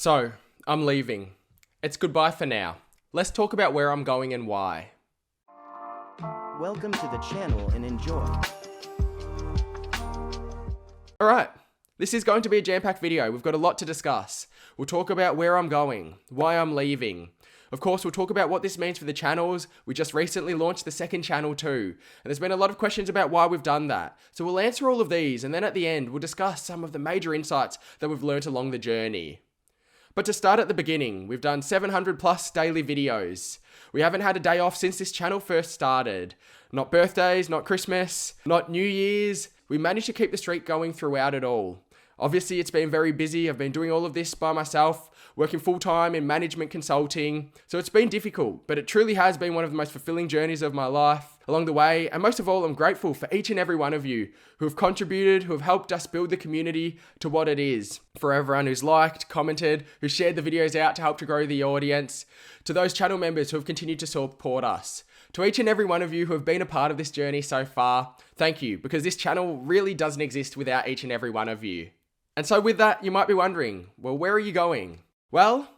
So, I'm leaving. It's goodbye for now. Let's talk about where I'm going and why. Welcome to the channel and enjoy. Alright, this is going to be a jam-packed video. We've got a lot to discuss. We'll talk about where I'm going, why I'm leaving. Of course, we'll talk about what this means for the channels. We just recently launched the second channel too, and there's been a lot of questions about why we've done that. So we'll answer all of these, and then at the end, we'll discuss some of the major insights that we've learnt along the journey. But to start at the beginning, we've done 700 plus daily videos. We haven't had a day off since this channel first started. Not birthdays, not Christmas, not New Year's. We managed to keep the streak going throughout it all. Obviously, it's been very busy. I've been doing all of this by myself, working full-time in management consulting. So it's been difficult, but it truly has been one of the most fulfilling journeys of my life along the way. And most of all, I'm grateful for each and every one of you who have contributed, who have helped us build the community to what it is. For everyone who's liked, commented, who shared the videos out to help to grow the audience, to those channel members who have continued to support us. To each and every one of you who have been a part of this journey so far, thank you, because this channel really doesn't exist without each and every one of you. And so with that, you might be wondering, well, where are you going? Well,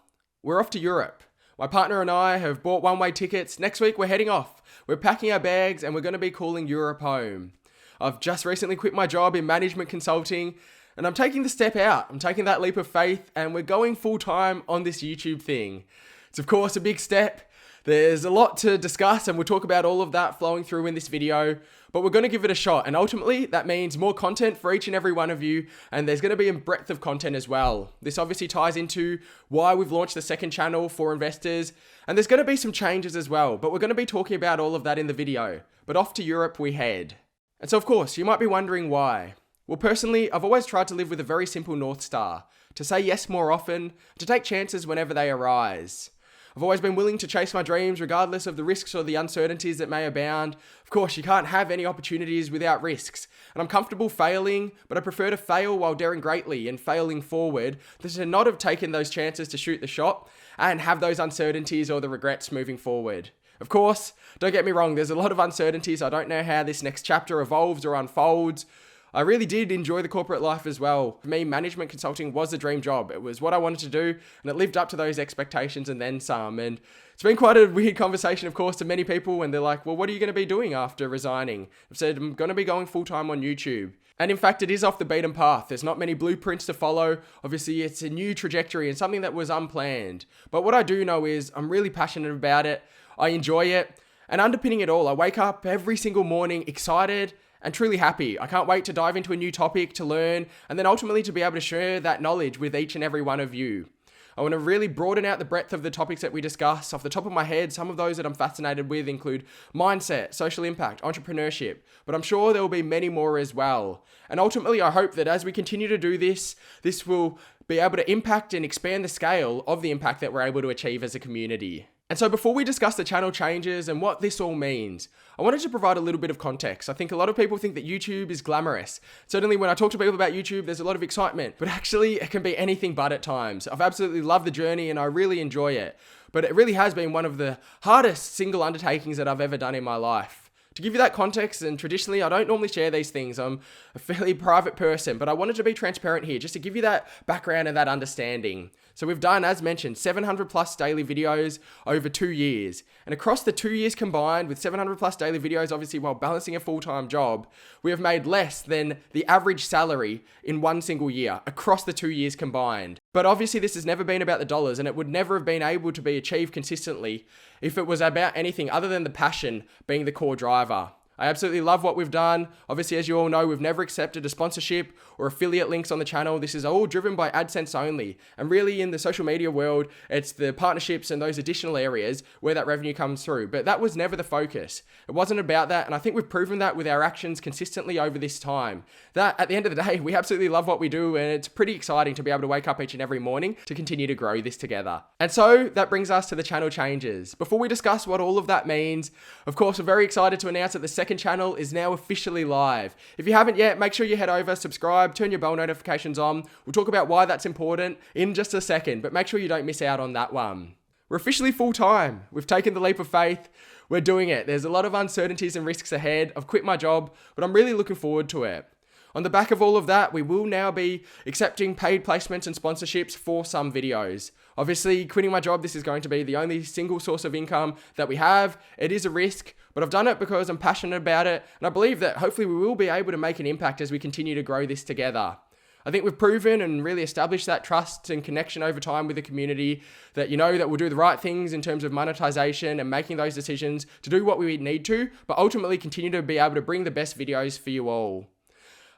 we're off to Europe. My partner and I have bought one-way tickets. Next week, we're heading off. We're packing our bags and we're going to be calling Europe home. I've just recently quit my job in management consulting and I'm taking the step out. I'm taking that leap of faith and we're going full-time on this YouTube thing. It's of course a big step. There's a lot to discuss and we'll talk about all of that flowing through in this video, but we're going to give it a shot. And ultimately that means more content for each and every one of you. And there's going to be a breadth of content as well. This obviously ties into why we've launched the second channel for investors. And there's going to be some changes as well, but we're going to be talking about all of that in the video. But off to Europe we head. And so of course you might be wondering why. Well, personally, I've always tried to live with a very simple North Star, to say yes more often, to take chances whenever they arise. I've always been willing to chase my dreams regardless of the risks or the uncertainties that may abound. Of course, you can't have any opportunities without risks. And I'm comfortable failing, but I prefer to fail while daring greatly and failing forward than to not have taken those chances to shoot the shot and have those uncertainties or the regrets moving forward. Of course, don't get me wrong, there's a lot of uncertainties. I don't know how this next chapter evolves or unfolds. I really did enjoy the corporate life as well. For me, management consulting was a dream job. It was what I wanted to do, and it lived up to those expectations and then some. And it's been quite a weird conversation, of course, to many people when they're like, well, what are you going to be doing after resigning? I've said, I'm going to be going full-time on YouTube. And in fact, it is off the beaten path. There's not many blueprints to follow. Obviously, it's a new trajectory and something that was unplanned. But what I do know is I'm really passionate about it. I enjoy it. And underpinning it all, I wake up every single morning excited and truly happy. I can't wait to dive into a new topic, to learn, and then ultimately to be able to share that knowledge with each and every one of you. I want to really broaden out the breadth of the topics that we discuss. Off the top of my head, some of those that I'm fascinated with include mindset, social impact, entrepreneurship, but I'm sure there will be many more as well. And ultimately, I hope that as we continue to do this, this will be able to impact and expand the scale of the impact that we're able to achieve as a community. And so before we discuss the channel changes and what this all means, I wanted to provide a little bit of context. I think a lot of people think that YouTube is glamorous. Certainly when I talk to people about YouTube, there's a lot of excitement, but actually it can be anything but at times. I've absolutely loved the journey and I really enjoy it, but it really has been one of the hardest single undertakings that I've ever done in my life. To give you that context, and traditionally I don't normally share these things, I'm a fairly private person, but I wanted to be transparent here just to give you that background and that understanding. So we've done, as mentioned, 700 plus daily videos over 2 years. And across the 2 years combined with 700 plus daily videos, obviously while balancing a full-time job, we have made less than the average salary in one single year across the 2 years combined. But obviously this has never been about the dollars and it would never have been able to be achieved consistently if it was about anything other than the passion being the core driver. I absolutely love what we've done. Obviously, as you all know, we've never accepted a sponsorship or affiliate links on the channel. This is all driven by AdSense only. And really in the social media world, it's the partnerships and those additional areas where that revenue comes through. But that was never the focus. It wasn't about that. And I think we've proven that with our actions consistently over this time. That at the end of the day, we absolutely love what we do. And it's pretty exciting to be able to wake up each and every morning to continue to grow this together. And so that brings us to the channel changes. Before we discuss what all of that means, of course, we're very excited to announce that the second channel is now officially live. If you haven't yet, make sure you head over, subscribe, turn your bell notifications on. We'll talk about why that's important in just a second, but make sure you don't miss out on that one. We're officially full time. We've taken the leap of faith. We're doing it. There's a lot of uncertainties and risks ahead. I've quit my job, but I'm really looking forward to it. On the back of all of that, we will now be accepting paid placements and sponsorships for some videos. Obviously, quitting my job, this is going to be the only single source of income that we have. It is a risk, but I've done it because I'm passionate about it, and I believe that hopefully we will be able to make an impact as we continue to grow this together. I think we've proven and really established that trust and connection over time with the community that that we'll do the right things in terms of monetization and making those decisions to do what we need to, but ultimately continue to be able to bring the best videos for you all.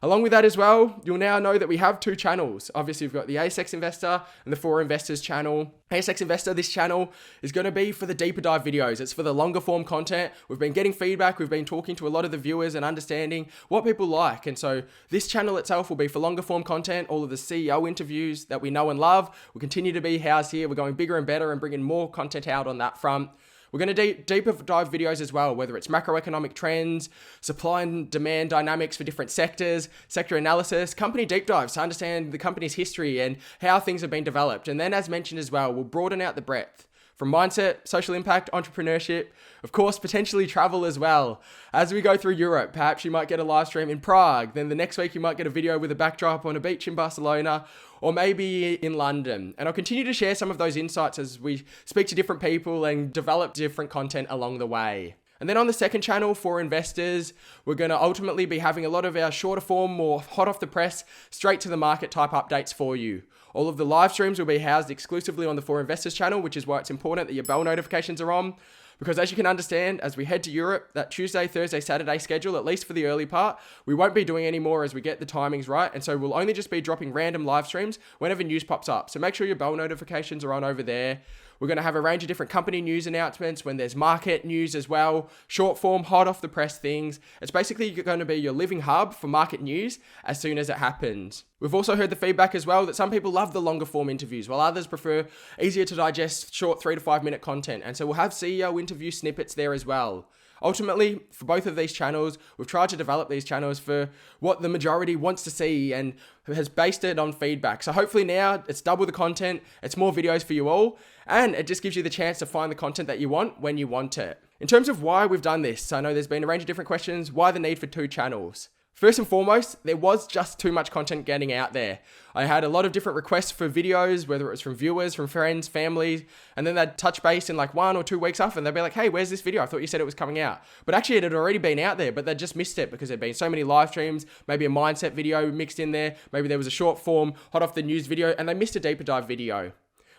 Along with that as well, you'll now know that we have two channels. Obviously, we've got the ASX Investor and the For Investors channel. ASX Investor, this channel is going to be for the deeper dive videos. It's for the longer form content. We've been getting feedback. We've been talking to a lot of the viewers and understanding what people like. And so this channel itself will be for longer form content. All of the CEO interviews that we know and love will continue to be housed here. We're going bigger and better and bringing more content out on that front. We're going to deeper dive videos as well, whether it's macroeconomic trends, supply and demand dynamics for different sectors, sector analysis, company deep dives to understand the company's history and how things have been developed. And then as mentioned as well, we'll broaden out the breadth from mindset, social impact, entrepreneurship, of course, potentially travel as well. As we go through Europe, perhaps you might get a live stream in Prague. Then the next week you might get a video with a backdrop on a beach in Barcelona, or maybe in London. And I'll continue to share some of those insights as we speak to different people and develop different content along the way. And then on the second channel For Investors, we're going to ultimately be having a lot of our shorter form, more hot off the press, straight to the market type updates for you. All of the live streams will be housed exclusively on the For Investors channel, which is why it's important that your bell notifications are on. Because as you can understand, as we head to Europe, that Tuesday, Thursday, Saturday schedule, at least for the early part, we won't be doing any more as we get the timings right. And so we'll only just be dropping random live streams whenever news pops up. So make sure your bell notifications are on over there. We're going to have a range of different company news announcements when there's market news as well, short form, hot off the press things. It's basically going to be your living hub for market news as soon as it happens. We've also heard the feedback as well that some people love the longer form interviews, while others prefer easier to digest short 3 to 5 minute content. And so we'll have CEO interview snippets there as well. Ultimately, for both of these channels, we've tried to develop these channels for what the majority wants to see and has based it on feedback. So hopefully now it's double the content, it's more videos for you all, and it just gives you the chance to find the content that you want when you want it. In terms of why we've done this, I know there's been a range of different questions. Why the need for two channels? First and foremost, there was just too much content getting out there. I had a lot of different requests for videos, whether it was from viewers, from friends, families, and then they'd touch base in like 1 or 2 weeks off and they'd be like, hey, where's this video? I thought you said it was coming out. But actually it had already been out there, but they'd just missed it because there'd been so many live streams, maybe a mindset video mixed in there, maybe there was a short form, hot off the news video, and they missed a deeper dive video.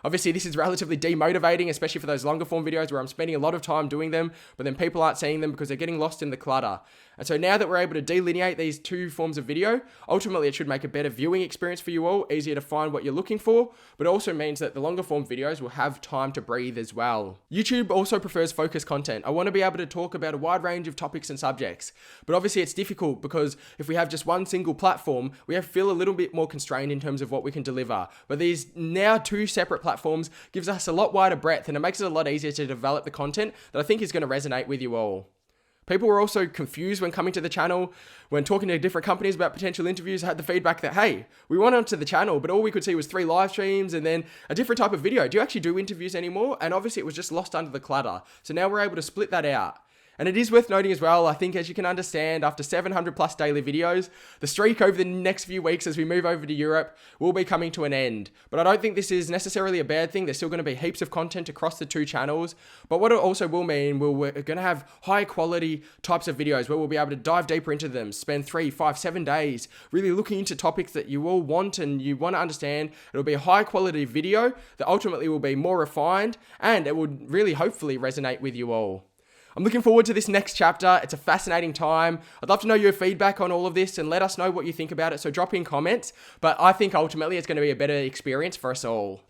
Obviously, this is relatively demotivating, especially for those longer form videos where I'm spending a lot of time doing them, but then people aren't seeing them because they're getting lost in the clutter. And so now that we're able to delineate these two forms of video, ultimately it should make a better viewing experience for you all, easier to find what you're looking for, but it also means that the longer form videos will have time to breathe as well. YouTube also prefers focused content. I want to be able to talk about a wide range of topics and subjects, but obviously it's difficult because if we have just one single platform, we feel a little bit more constrained in terms of what we can deliver. But these now two separate platforms gives us a lot wider breadth and it makes it a lot easier to develop the content that I think is going to resonate with you all. People were also confused when coming to the channel, when talking to different companies about potential interviews. I had the feedback that, hey, we went onto the channel, but all we could see was 3 live streams and then a different type of video. Do you actually do interviews anymore? And obviously it was just lost under the clutter. So now we're able to split that out. And it is worth noting as well, I think as you can understand, after 700 plus daily videos, the streak over the next few weeks as we move over to Europe will be coming to an end. But I don't think this is necessarily a bad thing. There's still going to be heaps of content across the two channels. But what it also will mean, we're going to have high quality types of videos where we'll be able to dive deeper into them, spend 3, 5, 7 days really looking into topics that you all want and you want to understand. It'll be a high quality video that ultimately will be more refined and it would really hopefully resonate with you all. I'm looking forward to this next chapter. It's a fascinating time. I'd love to know your feedback on all of this and let us know what you think about it. So drop in comments, but I think ultimately it's going to be a better experience for us all.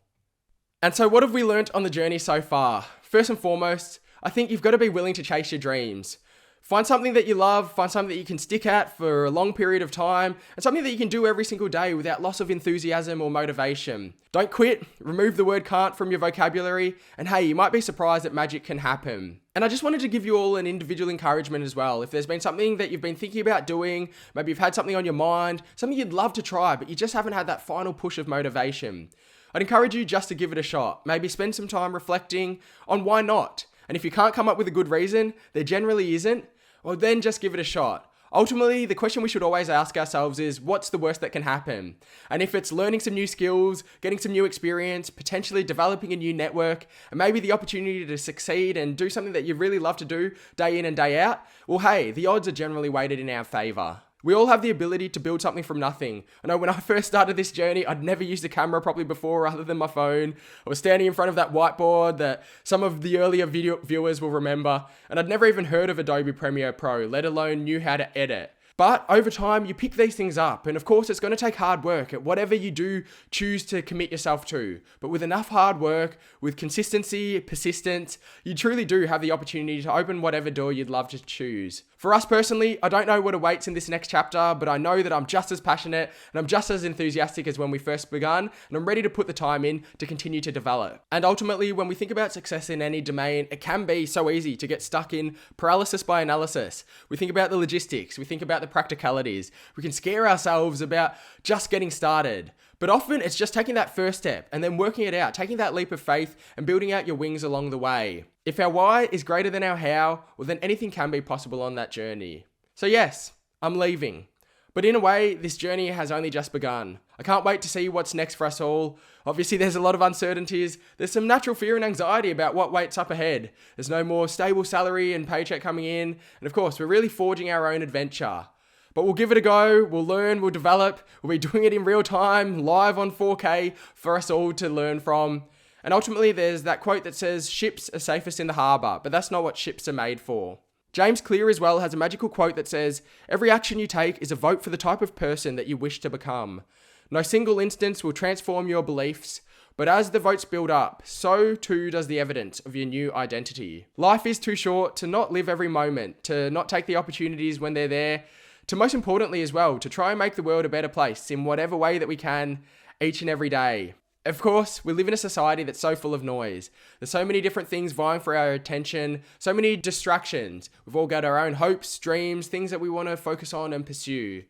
And so what have we learnt on the journey so far? First and foremost, I think you've got to be willing to chase your dreams. Find something that you love, find something that you can stick at for a long period of time, and something that you can do every single day without loss of enthusiasm or motivation. Don't quit, remove the word can't from your vocabulary, and hey, you might be surprised that magic can happen. And I just wanted to give you all an individual encouragement as well. If there's been something that you've been thinking about doing, maybe you've had something on your mind, something you'd love to try, but you just haven't had that final push of motivation, I'd encourage you just to give it a shot. Maybe spend some time reflecting on why not. And if you can't come up with a good reason, there generally isn't, well then just give it a shot. Ultimately, the question we should always ask ourselves is, what's the worst that can happen? And if it's learning some new skills, getting some new experience, potentially developing a new network, and maybe the opportunity to succeed and do something that you really love to do day in and day out, well, hey, the odds are generally weighted in our favor. We all have the ability to build something from nothing. I know when I first started this journey, I'd never used a camera properly before other than my phone. I was standing in front of that whiteboard that some of the earlier video viewers will remember, and I'd never even heard of Adobe Premiere Pro, let alone knew how to edit. But over time, you pick these things up, and of course, it's going to take hard work at whatever you do choose to commit yourself to. But with enough hard work, with consistency, persistence, you truly do have the opportunity to open whatever door you'd love to choose. For us personally, I don't know what awaits in this next chapter, but I know that I'm just as passionate and I'm just as enthusiastic as when we first begun, and I'm ready to put the time in to continue to develop. And ultimately, when we think about success in any domain, it can be so easy to get stuck in paralysis by analysis. We think about the logistics, we think about the practicalities, we can scare ourselves about just getting started. But often it's just taking that first step and then working it out, taking that leap of faith and building out your wings along the way. If our why is greater than our how, well then anything can be possible on that journey. So yes, I'm leaving. But in a way, this journey has only just begun. I can't wait to see what's next for us all. Obviously, there's a lot of uncertainties. There's some natural fear and anxiety about what waits up ahead. There's no more stable salary and paycheck coming in. And of course, we're really forging our own adventure. But we'll give it a go, we'll learn, we'll develop, we'll be doing it in real time, live on 4K for us all to learn from. And ultimately there's that quote that says, ships are safest in the harbour, but that's not what ships are made for. James Clear as well has a magical quote that says, every action you take is a vote for the type of person that you wish to become. No single instance will transform your beliefs, but as the votes build up, so too does the evidence of your new identity. Life is too short to not live every moment, to not take the opportunities when they're there, to most importantly as well, to try and make the world a better place in whatever way that we can each and every day. Of course, we live in a society that's so full of noise. There's so many different things vying for our attention, so many distractions. We've all got our own hopes, dreams, things that we want to focus on and pursue.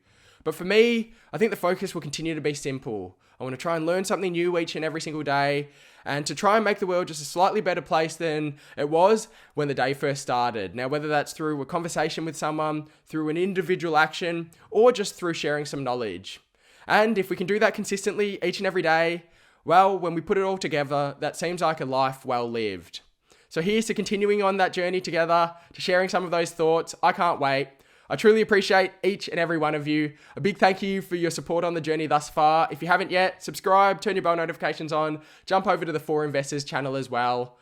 But for me, I think the focus will continue to be simple. I want to try and learn something new each and every single day, and to try and make the world just a slightly better place than it was when the day first started. Now, whether that's through a conversation with someone, through an individual action, or just through sharing some knowledge. And if we can do that consistently each and every day, well, when we put it all together, that seems like a life well lived. So here's to continuing on that journey together, to sharing some of those thoughts. I can't wait. I truly appreciate each and every one of you. A big thank you for your support on the journey thus far. If you haven't yet, subscribe, turn your bell notifications on, jump over to the For Investors channel as well.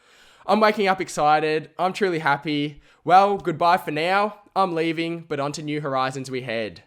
I'm waking up excited. I'm truly happy. Well, goodbye for now. I'm leaving, but on to new horizons we head.